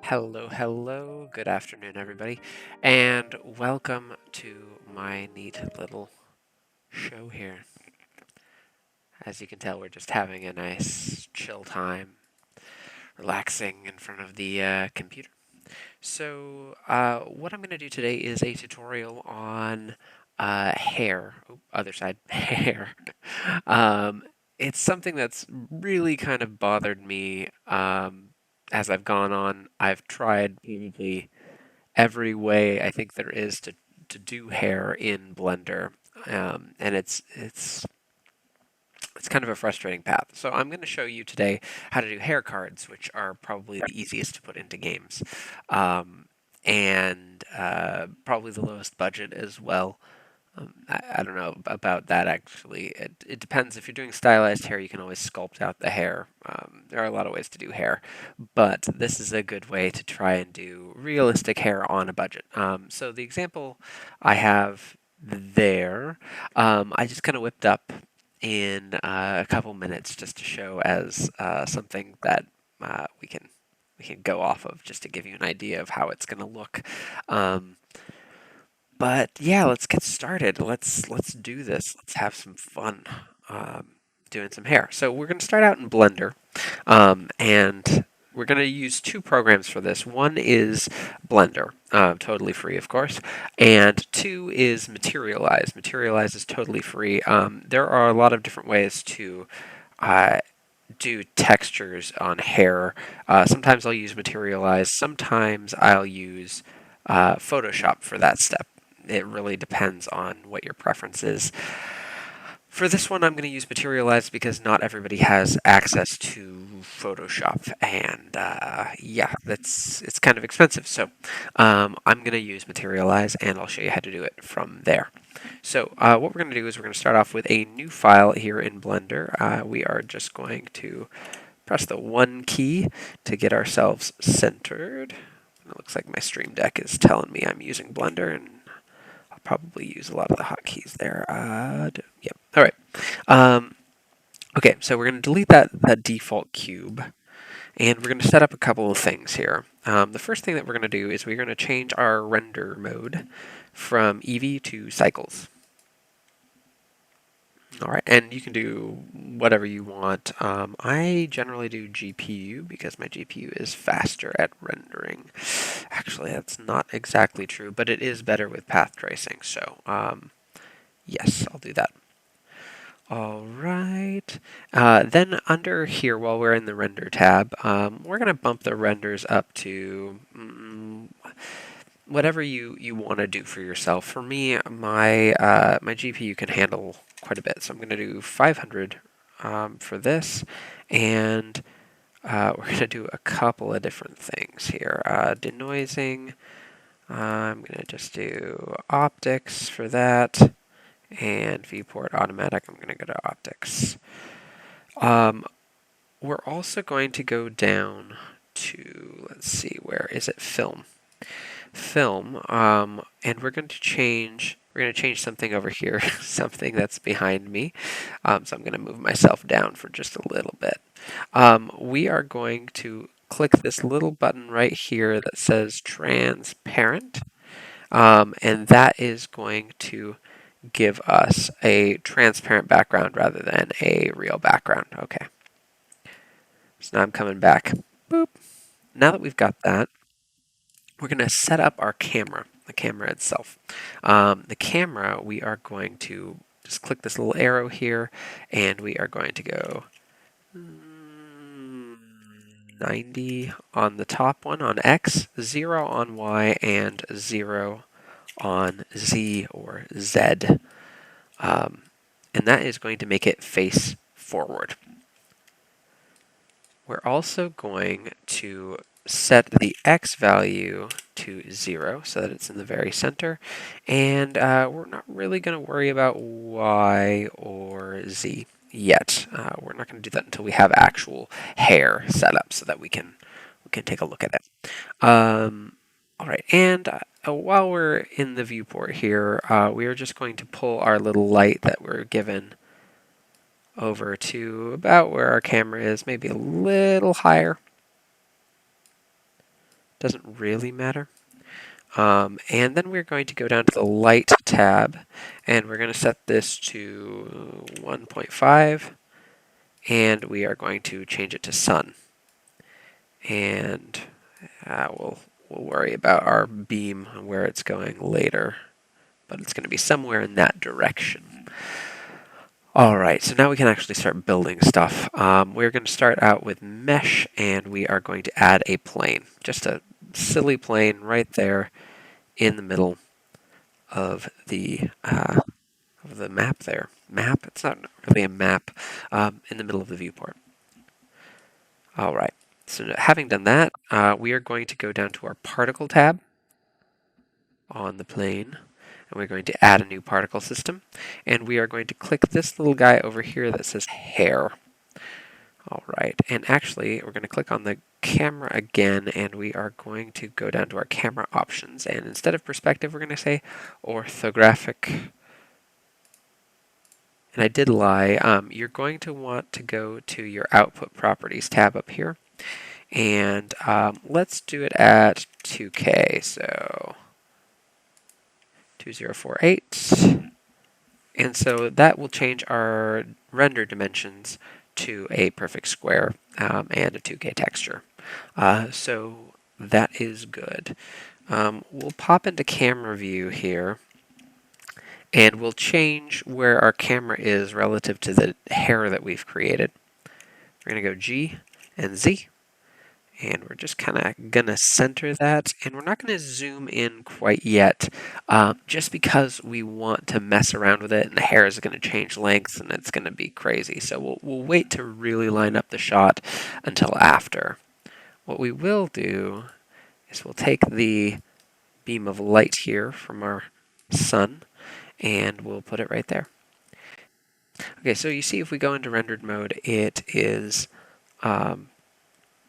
Hello, good afternoon, everybody, and welcome to my neat little show here. As you can tell, we're just having a nice chill time, relaxing in front of the computer. So, what I'm going to do today is a tutorial on hair. Oh, other side, hair. Um, it's something that's really kind of bothered me as I've gone on. I've tried probably every way I think there is to do hair in Blender, and it's kind of a frustrating path. So I'm going to show you today how to do hair cards, which are probably the easiest to put into games, and probably the lowest budget as well. I don't know about that actually. It depends. If you're doing stylized hair, you can always sculpt out the hair. There are a lot of ways to do hair, but this is a good way to try and do realistic hair on a budget. So the example I have there, I just kind of whipped up in a couple minutes just to show as something that we can go off of just to give you an idea of how it's going to look. Um, but yeah, let's get started. Let's do this. Let's have some fun doing some hair. So we're going to start out in Blender, and we're going to use two programs for this. One is Blender, totally free, of course, and two is Materialize. Materialize is totally free. There are a lot of different ways to uh, do textures on hair. Sometimes I'll use Materialize. Sometimes I'll use Photoshop for that step. It really depends on what your preference is. For this one, I'm going to use Materialize because not everybody has access to Photoshop, and yeah, it's kind of expensive. So I'm going to use Materialize, and I'll show you how to do it from there. So what we're going to do is we're going to start off with a new file here in Blender. We are just going to press the 1 key to get ourselves centered. It looks like my Stream Deck is telling me I'm using Blender, and I'll probably use a lot of the hotkeys there. Yep. All right. Okay, so we're going to delete that default cube, and we're going to set up a couple of things here. The first thing that we're going to do is we're going to change our render mode from Eevee to cycles. All right, and you can do whatever you want. I generally do GPU because my GPU is faster at rendering. Actually, that's not exactly true, but it is better with path tracing. So yes, I'll do that. All right. Then under here, while we're in the render tab, we're going to bump the renders up to whatever you want to do for yourself. For me, my GPU can handle quite a bit, so I'm going to do 500 for this, and we're going to do a couple of different things here. Denoising. I'm going to just do optics for that. And viewport automatic, I'm going to go to optics. We're also going to go down to, let's see, where is it? Film. Film, and we're going to change something over here, something that's behind me. So I'm going to move myself down for just a little bit. We are going to click this little button right here that says transparent, and that is going to give us a transparent background rather than a real background. Okay. So now I'm coming back. Boop. Now that we've got that, we're going to set up our camera, the camera itself. The camera, we are going to just click this little arrow here, and we are going to go 90 on the top one on X, 0 on Y, and 0 on Z or Z. And that is going to make it face forward. We're also going to set the X value to 0 so that it's in the very center, and we're not really going to worry about Y or Z yet. We're not going to do that until we have actual hair set up so that we can take a look at it. All right, and while we're in the viewport here, we are just going to pull our little light that we're given over to about where our camera is, maybe a little higher. Doesn't really matter. And then we're going to go down to the light tab, and we're going to set this to 1.5, and we are going to change it to sun. And we'll worry about our beam and where it's going later, but it's going to be somewhere in that direction. All right, so now we can actually start building stuff. We're going to start out with mesh, and we are going to add a plane, just a silly plane right there in the middle of the map there. Map? It's not really a map. In the middle of the viewport. All right. So having done that, we are going to go down to our particle tab on the plane, and we're going to add a new particle system, and we are going to click this little guy over here that says hair. All right, and actually we're going to click on the camera again, and we are going to go down to our camera options, and instead of perspective we're going to say orthographic. And I did lie. You're going to want to go to your output properties tab up here, and let's do it at 2K, so 2048. And so that will change our render dimensions to a perfect square and a 2K texture. So that is good. We'll pop into camera view here, and we'll change where our camera is relative to the hair that we've created. We're going to go G and Z, and we're just kind of going to center that, and we're not going to zoom in quite yet, just because we want to mess around with it, and the hair is going to change lengths, and it's going to be crazy. So we'll wait to really line up the shot until after. What we will do is we'll take the beam of light here from our sun, and we'll put it right there. Okay, so you see if we go into rendered mode, it is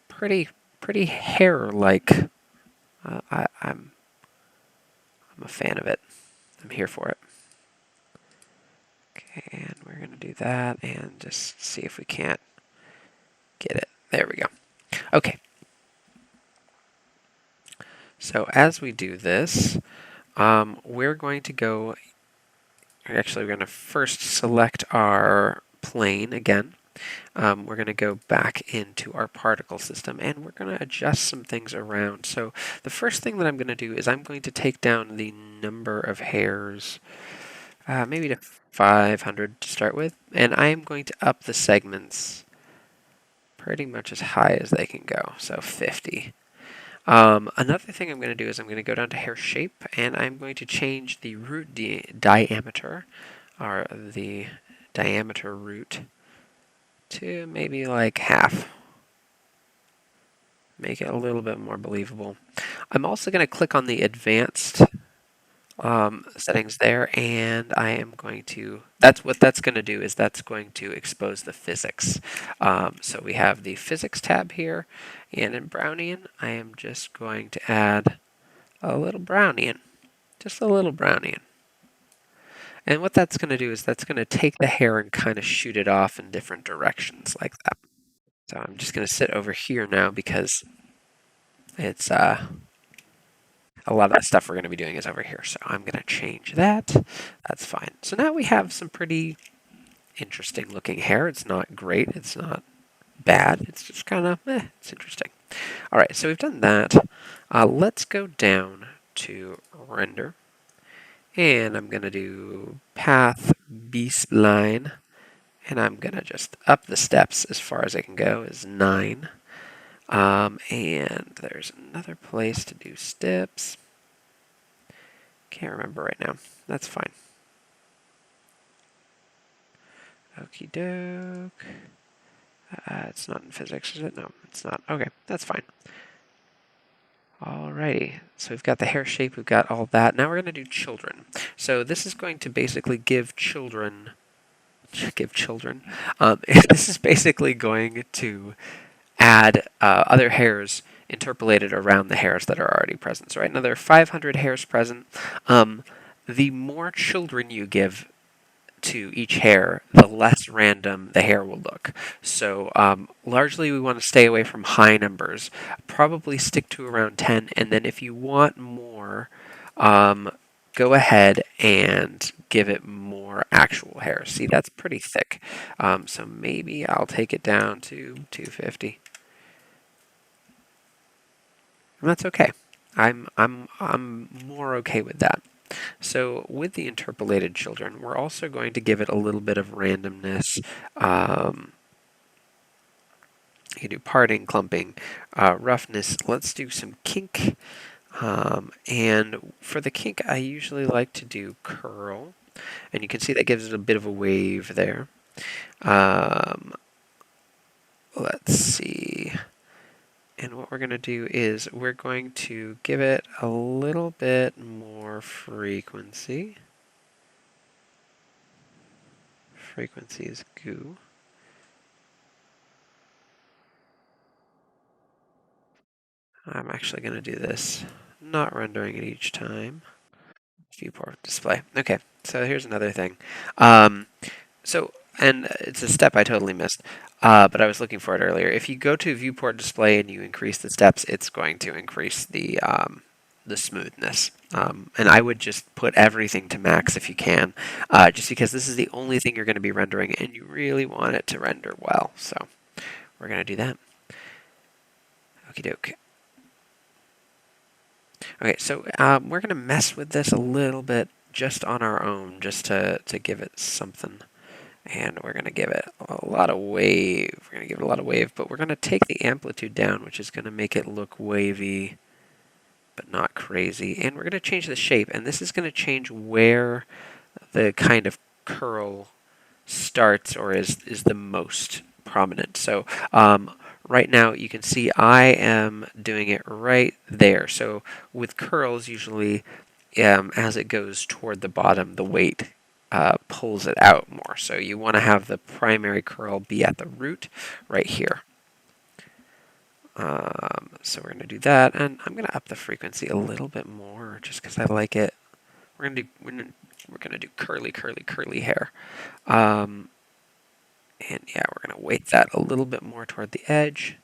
pretty hair-like. I'm a fan of it. I'm here for it. Okay, and we're going to do that and just see if we can't get it. There we go. Okay. So as we do this, we're going to go, actually we're going to first select our plane again. We're going to go back into our particle system, and we're going to adjust some things around. So the first thing that I'm going to do is I'm going to take down the number of hairs, maybe to 500 to start with, and I am going to up the segments pretty much as high as they can go, so 50. Another thing I'm going to do is I'm going to go down to hair shape, and I'm going to change the root diameter, or the diameter root, to maybe like half. Make it a little bit more believable. I'm also going to click on the advanced settings there, and I am going to, that's what that's going to do, is that's going to expose the physics. So we have the physics tab here, and in Brownian, I am just going to add a little Brownian, just a little Brownian. And what that's going to do is that's going to take the hair and kind of shoot it off in different directions like that. So I'm just going to sit over here now because it's a lot of the stuff we're going to be doing is over here. So I'm going to change that. That's fine. So now we have some pretty interesting looking hair. It's not great. It's not bad. It's just kind of, it's interesting. All right, so we've done that. Let's go down to render. And I'm going to do path B-spline. And I'm going to just up the steps as far as I can go, is 9. And there's another place to do steps. Can't remember right now. That's fine. Okie doke. It's not in physics, is it? No, it's not. Okay, that's fine. Alrighty, so we've got the hair shape, we've got all that. Now we're going to do children. So this is going to basically give children. This is basically going to add other hairs interpolated around the hairs that are already present. So right now there are 500 hairs present. The more children you give to each hair, the less random the hair will look. So largely we want to stay away from high numbers. Probably stick to around 10, and then if you want more, um, go ahead and give it more actual hair. See, that's pretty thick. So maybe I'll take it down to 250. And that's okay. I'm more okay with that. So with the interpolated children, we're also going to give it a little bit of randomness. You can do parting, clumping, roughness. Let's do some kink. And for the kink, I usually like to do curl. And you can see that gives it a bit of a wave there. Let's see. And what we're going to do is we're going to give it a little bit more frequency. Frequency is goo. I'm actually going to do this, not rendering it each time. Viewport display. Okay, so here's another thing. Um, and it's a step I totally missed, but I was looking for it earlier. If you go to viewport display and you increase the steps, it's going to increase the smoothness. And I would just put everything to max if you can, just because this is the only thing you're going to be rendering, and you really want it to render well. So we're going to do that. Okie doke. Okay, so we're going to mess with this a little bit just on our own, just to give it something. And we're going to give it a lot of wave. We're going to give it a lot of wave, but we're going to take the amplitude down, which is going to make it look wavy, but not crazy. And we're going to change the shape, and this is going to change where the kind of curl starts or is the most prominent. So right now you can see I am doing it right there. So with curls, usually as it goes toward the bottom, the weight pulls it out more. So you want to have the primary curl be at the root right here. So we're going to do that, and I'm going to up the frequency a little bit more just because I like it. We're going to do curly, curly, curly hair. And yeah, we're going to weight that a little bit more toward the edge.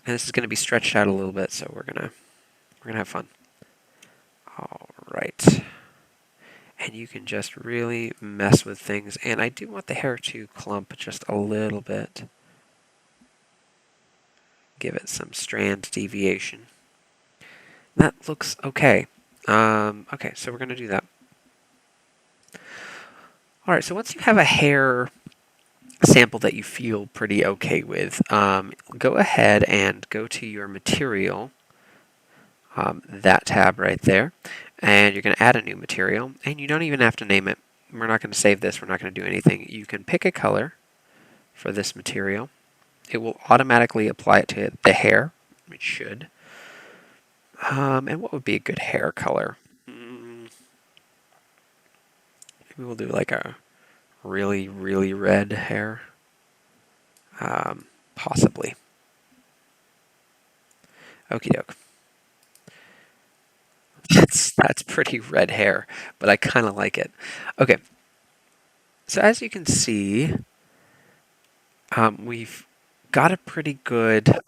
And this is going to be stretched out a little bit, so we're going to have fun. All right. And you can just really mess with things. And I do want the hair to clump just a little bit. Give it some strand deviation. That looks okay. Okay, so we're going to do that. All right, so once you have a hair sample that you feel pretty okay with, go ahead and go to your material, that tab right there, and you're going to add a new material, and you don't even have to name it. We're not going to save this. We're not going to do anything. You can pick a color for this material. It will automatically apply it to the hair. It should. And what would be a good hair color? Maybe we'll do like a really, really red hair. Possibly. Okie doke. That's pretty red hair, but I kind of like it. Okay. So as you can see, we've got a pretty good.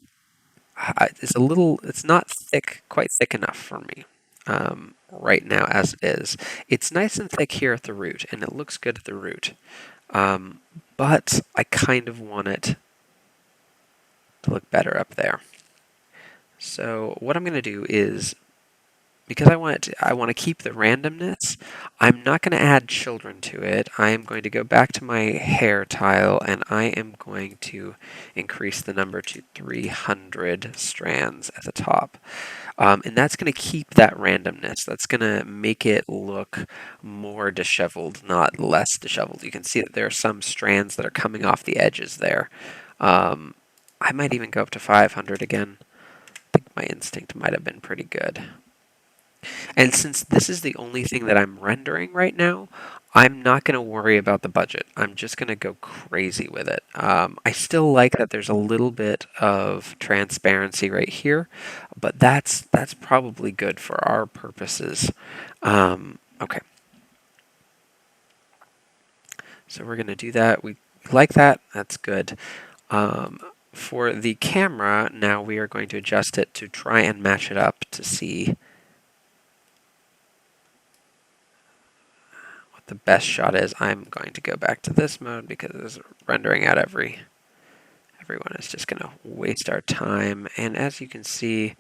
It's not thick, quite thick enough for me right now as it is. It's nice and thick here at the root, and it looks good at the root. But I kind of want it to look better up there. So what I'm going to do is, because I want to keep the randomness, I'm not going to add children to it. I am going to go back to my hair tile, and I am going to increase the number to 300 strands at the top. And that's going to keep that randomness. That's going to make it look more disheveled, not less disheveled. You can see that there are some strands that are coming off the edges there. I might even go up to 500 again. I think my instinct might have been pretty good. And since this is the only thing that I'm rendering right now, I'm not going to worry about the budget. I'm just going to go crazy with it. I still like that there's a little bit of transparency right here, but that's probably good for our purposes. Okay. So we're going to do that. We like that. That's good. Um, for the camera, now we are going to adjust it to try and match it up to see what the best shot is. I'm going to go back to this mode because rendering out everyone is just going to waste our time. And as you can see,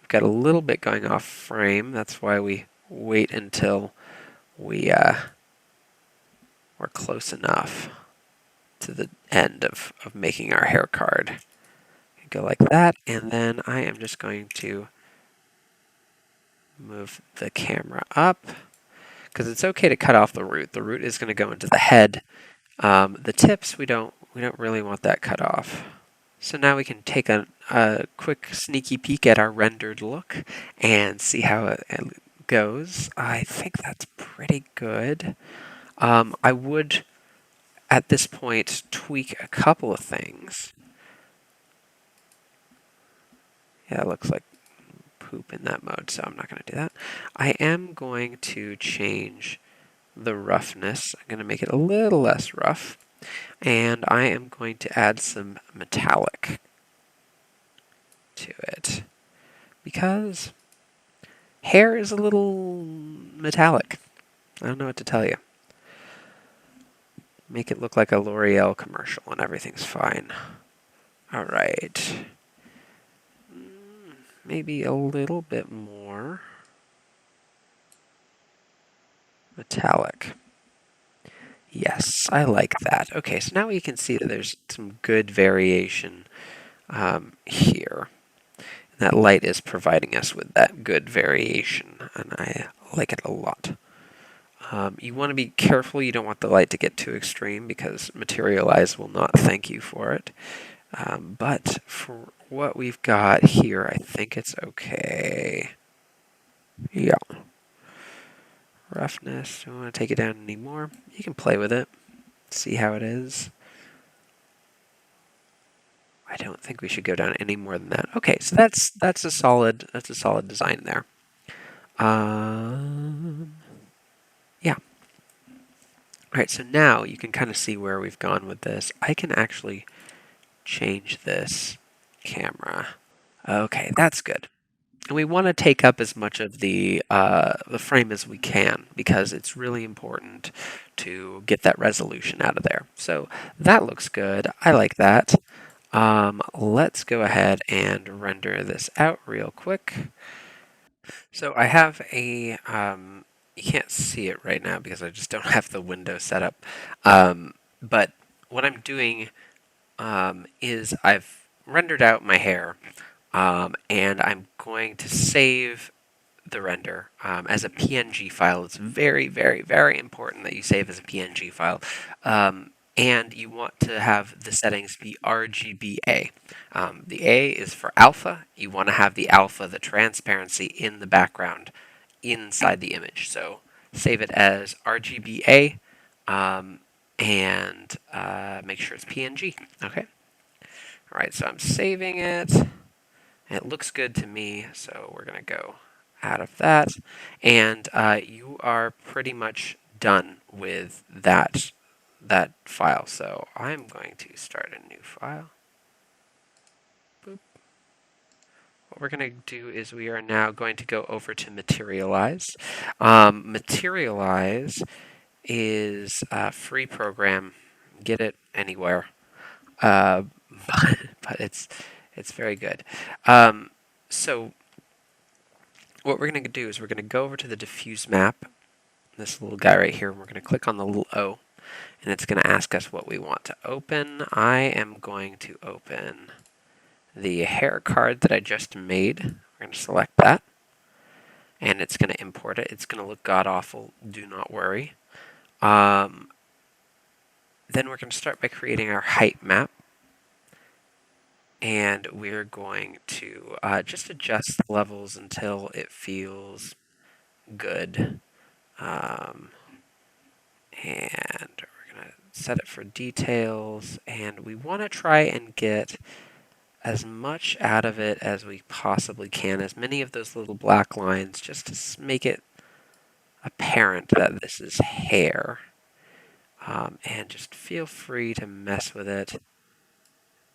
we've got a little bit going off frame. That's why we wait until we're close enough to the end of making our hair card. Go like that, and then I am just going to move the camera up because it's okay to cut off the root. The root is going to go into the head. The tips we don't really want that cut off. So now we can take a quick sneaky peek at our rendered look and see how it goes. I think that's pretty good. I would at this point tweak a couple of things. Yeah, it looks like poop in that mode, so I'm not going to do that. I am going to change the roughness. I'm going to make it a little less rough, and I am going to add some metallic to it because hair is a little metallic. I don't know what to tell you. Make it look like a L'Oreal commercial and everything's fine. All right. Maybe a little bit more metallic. Yes, I like that. Okay, so now we can see that there's some good variation here. And that light is providing us with that good variation, and I like it a lot. You want to be careful. You don't want the light to get too extreme because Materialize will not thank you for it. But for what we've got here, I think it's okay. Yeah. Roughness, don't want to take it down anymore. You can play with it, see how it is. I don't think we should go down any more than that. Okay, so that's a solid design there. Yeah. All right, so now you can kind of see where we've gone with this. I can actually change this camera. Okay, that's good. And we want to take up as much of the frame as we can because it's really important to get that resolution out of there. So that looks good. I like that. Let's go ahead and render this out real quick. So I have a, you can't see it right now because I just don't have the window set up. But what I'm doing is I've rendered out my hair. And I'm going to save the render as a PNG file. It's very, very, very important that you save as a PNG file. And you want to have the settings be RGBA. The A is for alpha. You want to have the alpha, the transparency in the background inside the image. So save it as RGBA and make sure it's PNG. Okay. All right, so I'm saving it. It looks good to me, so we're going to go out of that. And you are pretty much done with that file. So I'm going to start a new file. Boop. What we're going to do is we are now going to go over to Materialize. Materialize is a free program. Get it anywhere. But it's very good. So what we're going to do is we're going to go over to the diffuse map, this little guy right here, and we're going to click on the little O, and it's going to ask us what we want to open. I am going to open the hair card that I just made. We're going to select that, and it's going to import it. It's going to look god-awful. Do not worry. Then we're going to start by creating our height map. And we're going to just adjust the levels until it feels good. And we're going to set it for details. And we want to try and get as much out of it as we possibly can, as many of those little black lines, just to make it apparent that this is hair. And just feel free to mess with it.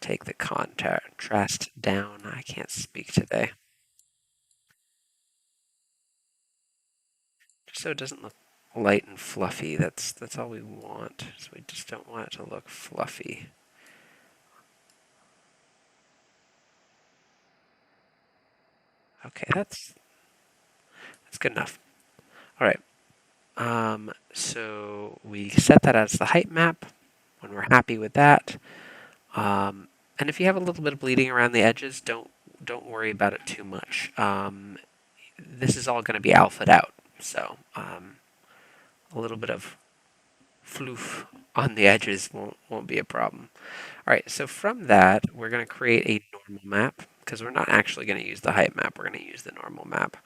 Take the contrast down. I can't speak today. Just so it doesn't look light and fluffy. That's all we want. So we just don't want it to look fluffy. Okay, that's good enough. All right. So we set that as the height map when we're happy with that. And if you have a little bit of bleeding around the edges, don't worry about it too much. This is all going to be alphaed out, so a little bit of floof on the edges won't be a problem. All right, so from that, we're going to create a normal map because we're not actually going to use the height map. We're going to use the normal map.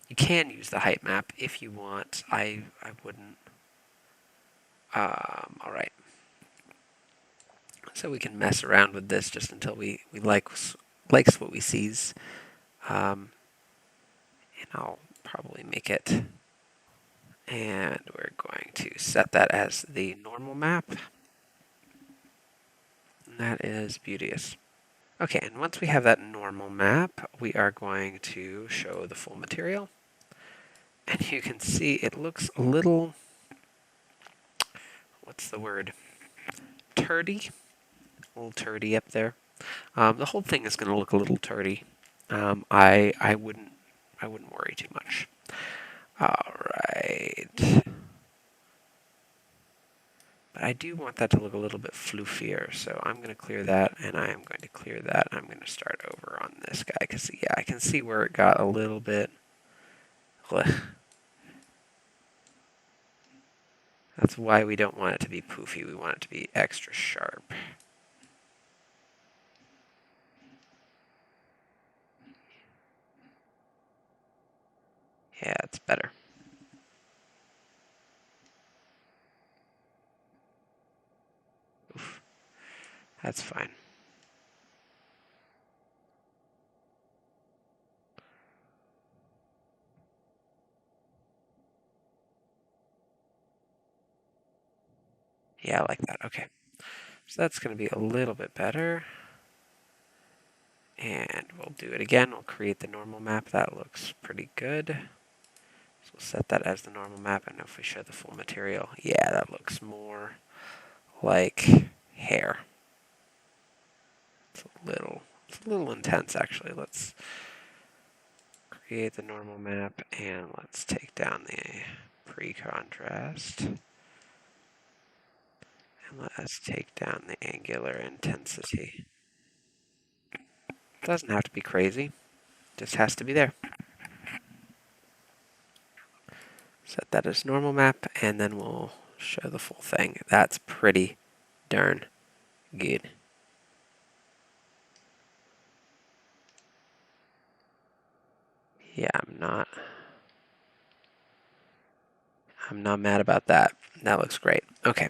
You can use the height map if you want. I wouldn't. All right. So we can mess around with this just until we likes what we sees. And I'll probably make it. And we're going to set that as the normal map. And that is beauteous. Okay, and once we have that normal map, we are going to show the full material. And you can see it looks a little, what's the word? Turdy. A little turdy up there. The whole thing is going to look a little turdy. I wouldn't worry too much. All right. But I do want that to look a little bit floofier, so I'm going to clear that, and I am going to clear that. I'm going to start over on this guy, because, yeah, I can see where it got a little bit. That's why we don't want it to be poofy. We want it to be extra sharp. Yeah, it's better. Oof. That's fine. Yeah, I like that. Okay. So that's going to be a little bit better. And we'll do it again. We'll create the normal map. That looks pretty good. So we'll set that as the normal map. And if we show the full material, yeah, that looks more like hair. It's a little intense actually. Let's create the normal map and let's take down the pre-contrast. And let us take down the angular intensity. Doesn't have to be crazy, just has to be there. Set that as normal map, and then we'll show the full thing. That's pretty darn good. Yeah, I'm not mad about that. That looks great. Okay.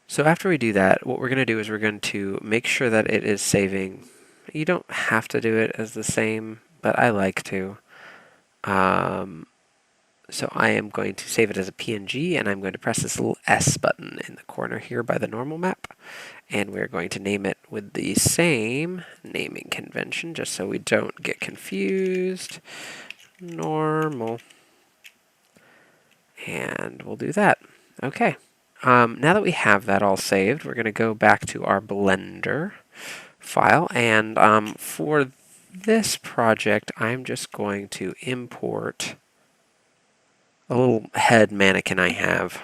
So after we do that, what we're going to do is we're going to make sure that it is saving. You don't have to do it as the same, but I like to. So I am going to save it as a PNG, and I'm going to press this little S button in the corner here by the normal map. And we're going to name it with the same naming convention, just so we don't get confused. Normal. And we'll do that. Okay. Now that we have that all saved, we're going to go back to our Blender file. And for this project, I'm just going to import a little head mannequin I have.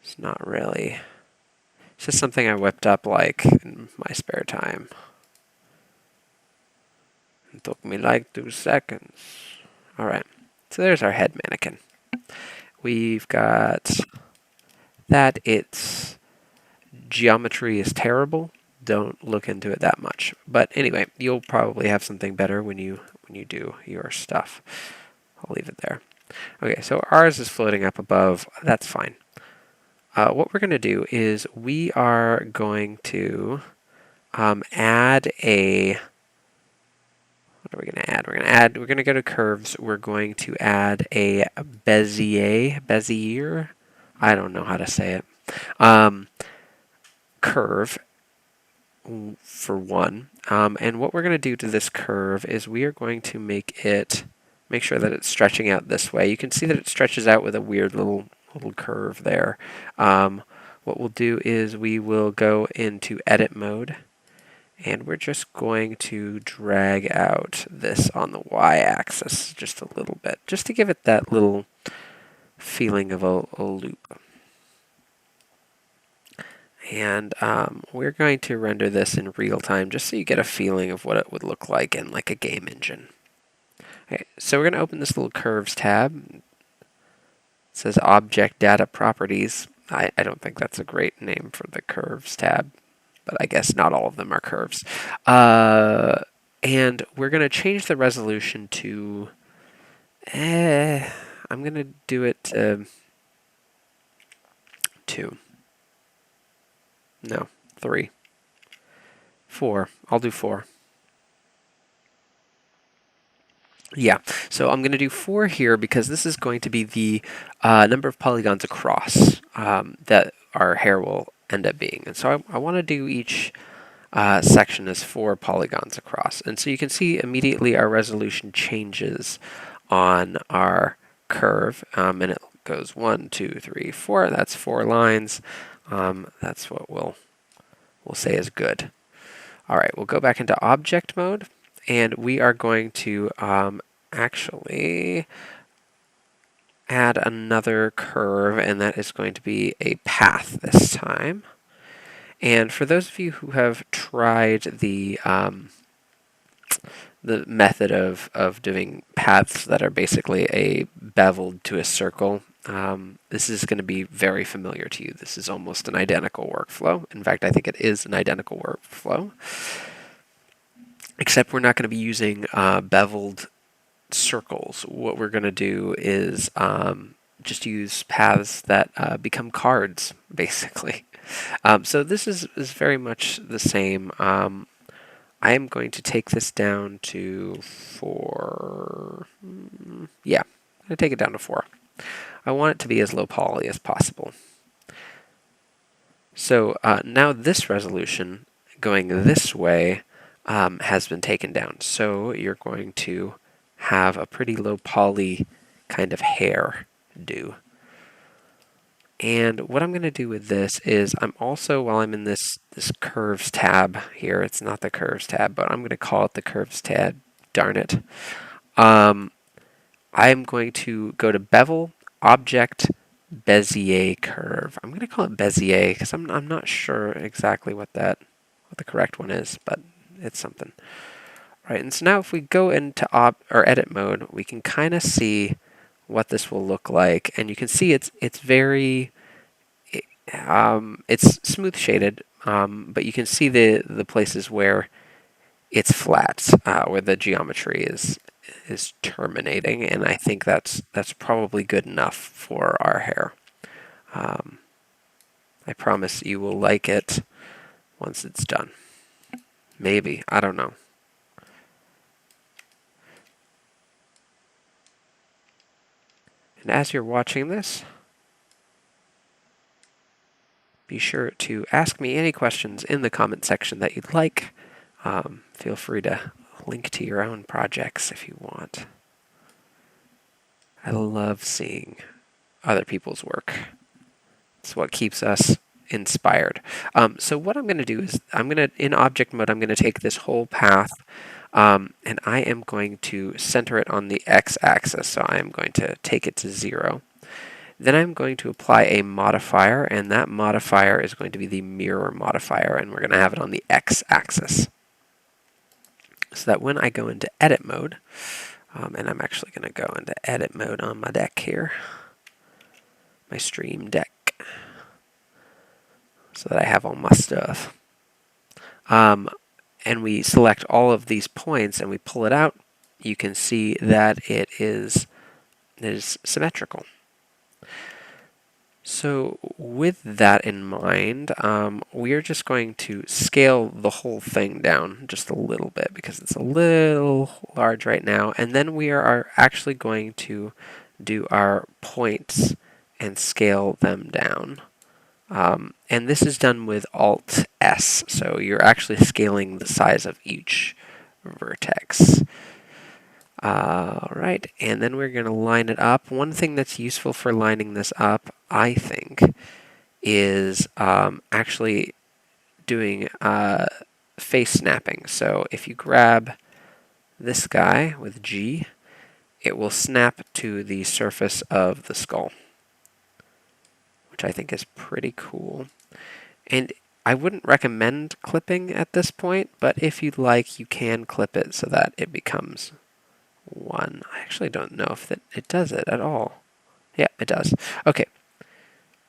It's not really. It's just something I whipped up like in my spare time. It took me like 2 seconds. Alright, so there's our head mannequin. We've got that. Its geometry is terrible. Don't look into it that much. But anyway, you'll probably have something better when you do your stuff. I'll leave it there. Okay, so ours is floating up above. That's fine. What we're going to do is we are going to add a. What are we going to add? We're going to go to curves. We're going to add a Bezier I don't know how to say it. Um, curve for one. And what we're going to do to this curve is we are going to make sure that it's stretching out this way. You can see that it stretches out with a weird little curve there. What we'll do is we will go into edit mode, and we're just going to drag out this on the y-axis just a little bit, just to give it that little feeling of a loop. And we're going to render this in real time just so you get a feeling of what it would look like in like a game engine. Okay, so we're going to open this little curves tab. It says object data properties. I don't think that's a great name for the curves tab, but I guess not all of them are curves. And we're going to change the resolution to, I'm going to do it to 2. No, 3. 4. I'll do 4. Yeah, so I'm going to do 4 here because this is going to be the number of polygons across that our hair will end up being. And so I want to do each section as 4 polygons across. And so you can see immediately our resolution changes on our curve, and it goes 1, 2, 3, 4. That's 4 lines. That's what we'll say is good. All right, we'll go back into object mode. And we are going to actually add another curve, and that is going to be a path this time. And for those of you who have tried the method of doing paths that are basically a beveled to a circle, this is going to be very familiar to you. This is almost an identical workflow. In fact, I think it is an identical workflow. Except we're not going to be using beveled circles. What we're going to do is just use paths that become cards, basically. So this is very much the same. I am going to take this down to 4. Yeah, I'm going to take it down to 4. I want it to be as low poly as possible. So now this resolution going this way has been taken down. So you're going to have a pretty low poly kind of hair do. And what I'm going to do with this is I'm also, while I'm in this curves tab here, it's not the curves tab, but I'm going to call it the curves tab, darn it. I'm going to go to bevel, object, Bezier curve. I'm going to call it Bezier because I'm not sure exactly what the correct one is, but it's something. Right, and so now if we go into edit mode, we can kind of see what this will look like, and you can see it's very it's smooth shaded, but you can see the places where it's flat, where the geometry is terminating, and I think that's probably good enough for our hair. I promise you will like it once it's done. Maybe, I don't know. And as you're watching this, be sure to ask me any questions in the comment section that you'd like. Feel free to link to your own projects if you want. I love seeing other people's work. It's what keeps us inspired. So what I'm going to do is in object mode, I'm going to take this whole path and I am going to center it on the x-axis. So I am going to take it to 0. Then I'm going to apply a modifier, and that modifier is going to be the mirror modifier, and we're going to have it on the x-axis. So that when I go into edit mode, and I'm actually going to go into edit mode on my deck here, my stream deck, so that I have all my stuff. And we select all of these points and we pull it out, you can see that it is symmetrical. So with that in mind, we are just going to scale the whole thing down just a little bit because it's a little large right now. And then we are actually going to do our points and scale them down. And this is done with Alt S, so you're actually scaling the size of each vertex. Alright, and then we're going to line it up. One thing that's useful for lining this up, I think, is actually doing face snapping. So if you grab this guy with G, it will snap to the surface of the skull, which I think is pretty cool. And I wouldn't recommend clipping at this point, but if you'd like, you can clip it so that it becomes one. I actually don't know if it does it at all. Yeah, it does. Okay.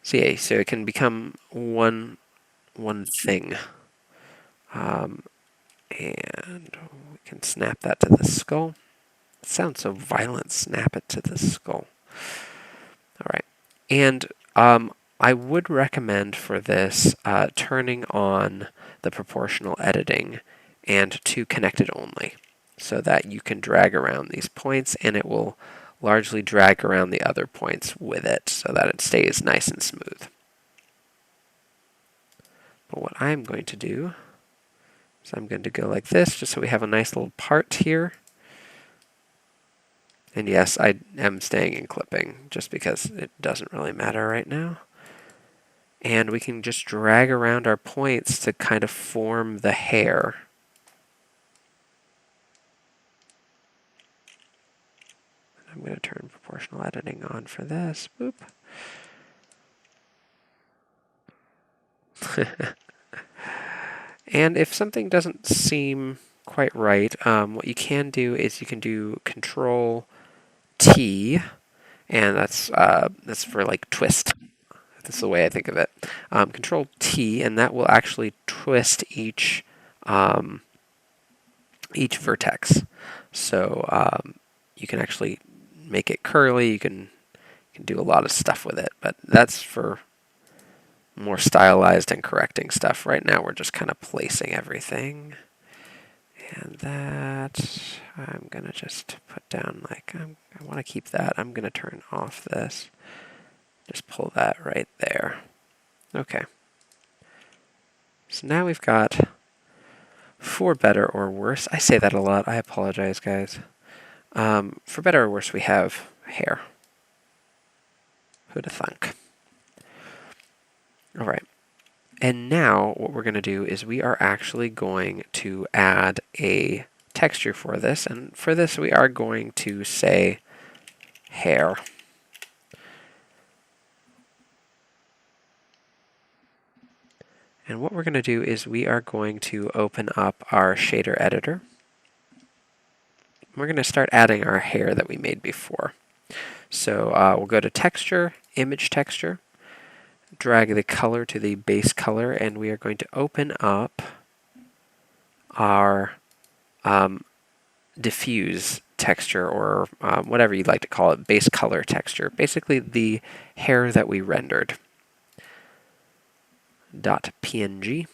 So yeah, so it can become one thing. And we can snap that to the skull. It sounds so violent. Snap it to the skull. All right. And I would recommend for this turning on the proportional editing and to connected only, so that you can drag around these points and it will largely drag around the other points with it so that it stays nice and smooth. But what I'm going to do is I'm going to go like this just so we have a nice little part here. And yes, I am staying in clipping just because it doesn't really matter right now. And we can just drag around our points to kind of form the hair. I'm going to turn proportional editing on for this. Boop. And if something doesn't seem quite right, what you can do is you can do Control T, and that's for like twist. That's the way I think of it. Control T, and that will actually twist each vertex. So you can actually make it curly. You can do a lot of stuff with it, but that's for more stylized and correcting stuff. Right now we're just kind of placing everything. And that I'm going to just put down like, I want to keep that. I'm going to turn off this. Just pull that right there. Okay. So now we've got, for better or worse, I say that a lot, I apologize guys. For better or worse, we have hair. Who'da thunk? All right. And now what we're going to do is we are actually going to add a texture for this. And for this, we are going to say hair. And what we're going to do is we are going to open up our shader editor. We're going to start adding our hair that we made before. So we'll go to Texture, Image Texture, drag the color to the base color, and we are going to open up our diffuse texture, or whatever you'd like to call it, base color texture, basically the hair that we rendered. .png.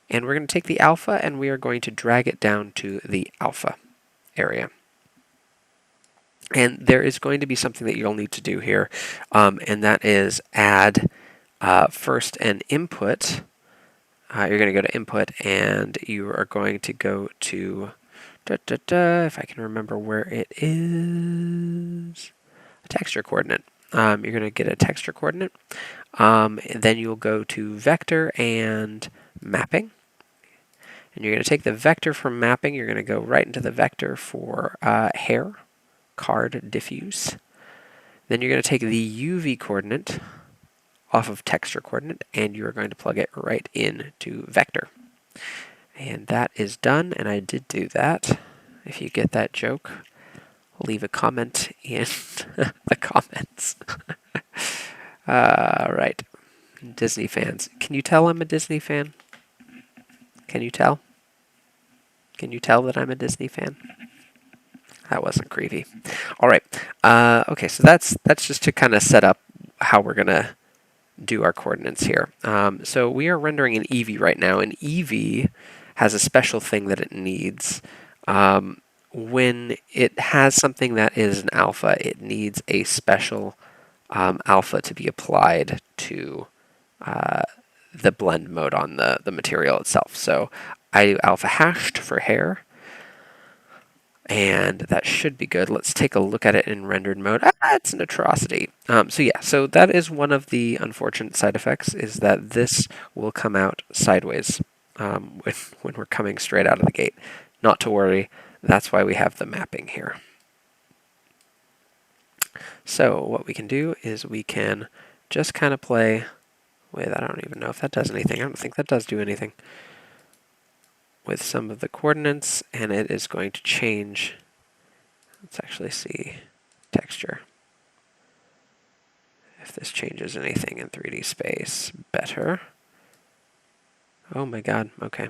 And we're going to take the alpha and we are going to drag it down to the alpha area. And there is going to be something that you'll need to do here, and that is add first an input. You're going to go to input and you are going to go to, if I can remember where it is, a texture coordinate. You're going to get a texture coordinate. Then you'll go to vector and mapping. And you're going to take the vector from mapping, you're going to go right into the vector for hair, card diffuse. Then you're going to take the UV coordinate off of texture coordinate, and you're going to plug it right into vector. And that is done, and I did do that. If you get that joke, leave a comment in the comments. Right. Disney fans. Can you tell I'm a Disney fan? Can you tell? Can you tell that I'm a Disney fan? That wasn't creepy. All right. Okay, so that's just to kind of set up how we're going to do our coordinates here. So we are rendering an Eevee right now, and Eevee has a special thing that it needs. When it has something that is an alpha, it needs a special alpha to be applied to uh, the blend mode on the material itself. So I do alpha hashed for hair, and that should be good. Let's take a look at it in rendered mode. It's an atrocity. So yeah, so that is one of the unfortunate side effects, is that this will come out sideways when we're coming straight out of the gate. Not to worry, that's why we have the mapping here. So what we can do is we can just kind of play with, I don't even know if that does anything. I don't think that does do anything. With some of the coordinates, and it is going to change. Let's actually see texture. If this changes anything in 3D space, better. Oh my god, okay.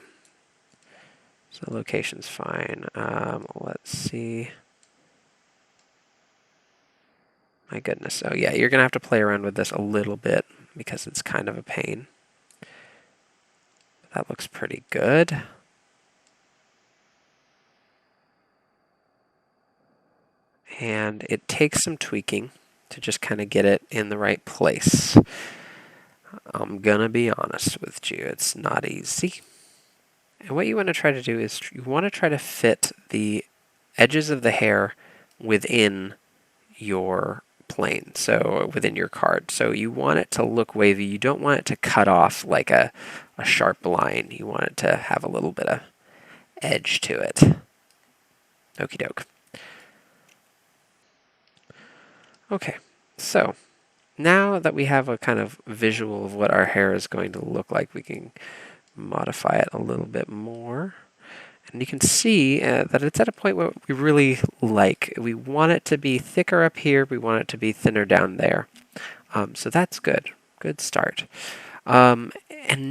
So location's fine. Let's see. My goodness. Oh yeah, you're going to have to play around with this a little bit because it's kind of a pain. That looks pretty good. And it takes some tweaking to just kind of get it in the right place. I'm gonna be honest with you, it's not easy. And what you want to try to do is you want to try to fit the edges of the hair within your plane, so within your card. So you want it to look wavy. You don't want it to cut off like a sharp line. You want it to have a little bit of edge to it. Okie doke. Okay, so now that we have a kind of visual of what our hair is going to look like, we can modify it a little bit more. And you can see that it's at a point where we really like. We want it to be thicker up here. We want it to be thinner down there. So that's good. Good start. And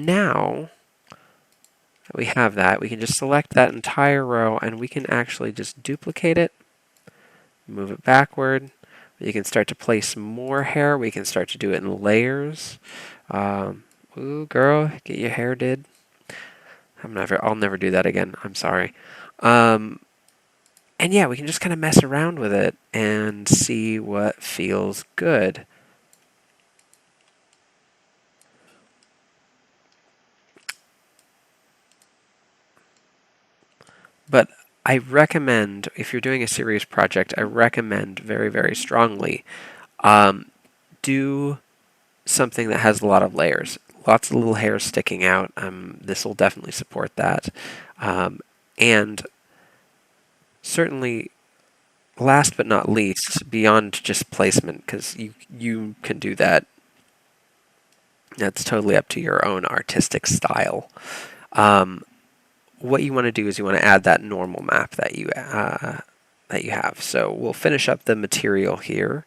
now that we have that, we can just select that entire row, and we can actually just duplicate it, move it backward. You can start to place more hair. We can start to do it in layers. Ooh, girl, get your hair did. I'll never do that again. I'm sorry. And yeah, we can just kind of mess around with it and see what feels good. But I recommend, if you're doing a serious project, I recommend very, very strongly do something that has a lot of layers. Lots of little hairs sticking out. This will definitely support that. And certainly, last but not least, beyond just placement, because you can do that. That's totally up to your own artistic style. What you want to do is you want to add that normal map that you have. So we'll finish up the material here,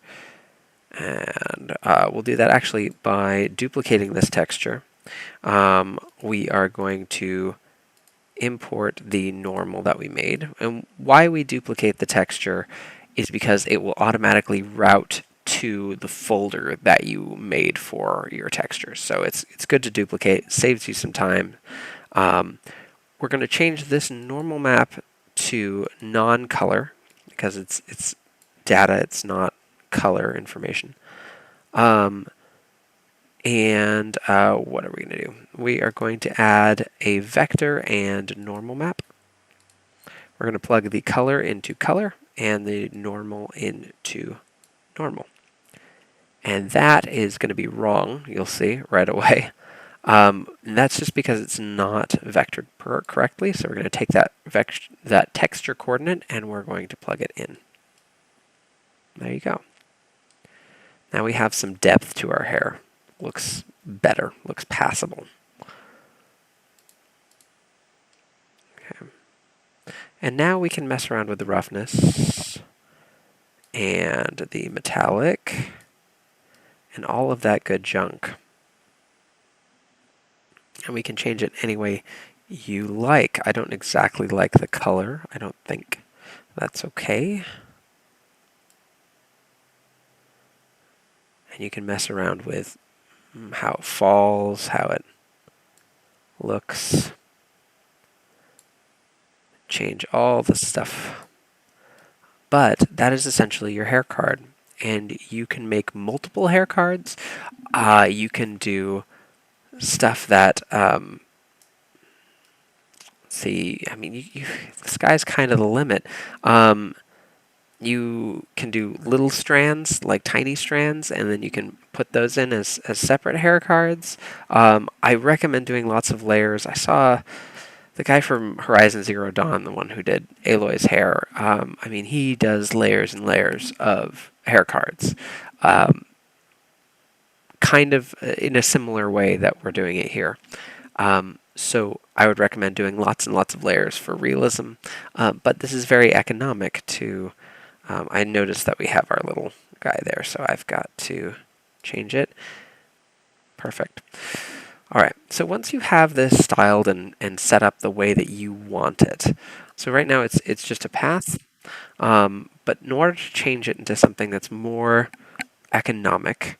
and we'll do that actually by duplicating this texture. We are going to import the normal that we made, and why we duplicate the texture is because it will automatically route to the folder that you made for your textures. So it's good to duplicate. Saves you some time. We're going to change this normal map to non-color because it's data, it's not color information. And what are we going to do? We are going to add a vector and normal map. We're going to plug the color into color and the normal into normal. And that is going to be wrong, you'll see right away. And that's just because it's not vectored correctly. So we're going to take that texture coordinate and we're going to plug it in. There you go. Now we have some depth to our hair. Looks better, looks passable. Okay. And now we can mess around with the roughness and the metallic and all of that good junk. And we can change it any way you like. I don't exactly like the color. I don't think that's okay. And you can mess around with how it falls, how it looks. Change all the stuff. But that is essentially your hair card. and you can make multiple hair cards. You can do stuff that, see, I mean, the sky's kind of the limit. You can do little strands, like tiny strands, and then you can put those in as separate hair cards. I recommend doing lots of layers. I saw the guy from Horizon Zero Dawn, the one who did Aloy's hair. I mean, he does layers and layers of hair cards, kind of in a similar way that we're doing it here. So I would recommend doing lots and lots of layers for realism, but this is very economic to. I noticed that we have our little guy there, so I've got to change it. Perfect. All right, so once you have this styled and set up the way that you want it, so right now it's just a path, but in order to change it into something that's more economic,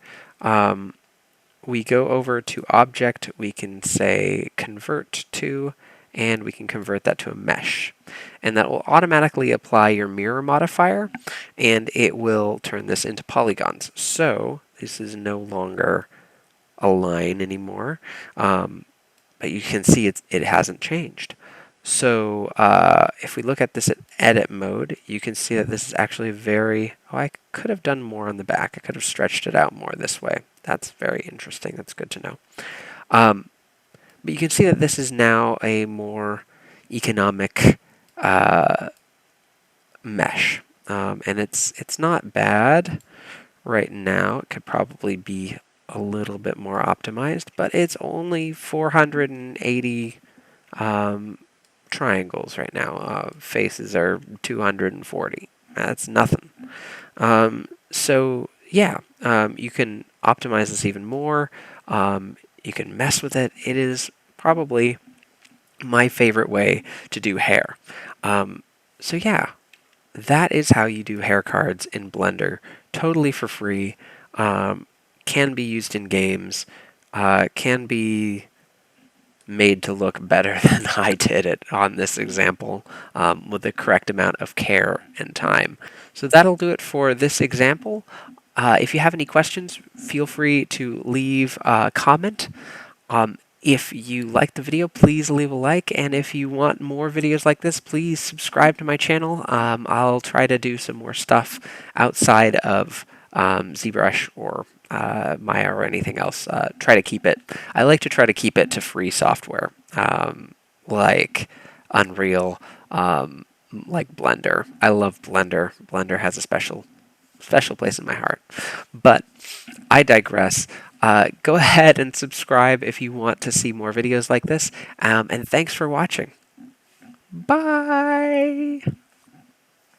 we go over to Object, we can say Convert to, and we can convert that to a mesh. And that will automatically apply your mirror modifier, and it will turn this into polygons. So this is no longer a line anymore, but you can see it hasn't changed. So if we look at this at edit mode, you can see that this is actually very, oh, I could have done more on the back. I could have stretched it out more this way. That's very interesting. That's good to know. But you can see that this is now a more economic mesh. And it's not bad right now. It could probably be a little bit more optimized, but it's only 480 triangles right now. Faces are 240. That's nothing. So yeah, you can optimize this even more. You can mess with it. It is probably my favorite way to do hair. So yeah, that is how you do hair cards in Blender, totally for free. Can be used in games. Can be made to look better than I did it on this example, with the correct amount of care and time. So that'll do it for this example. If you have any questions, feel free to leave a comment. If you liked the video, please leave a like, and if you want more videos like this, please subscribe to my channel. I'll try to do some more stuff outside of ZBrush or Maya or anything else. Try to keep it. I like to try to keep it to free software, like Unreal, like Blender. I love Blender. Blender has a special place in my heart. But I digress. Go ahead and subscribe if you want to see more videos like this. And thanks for watching. Bye!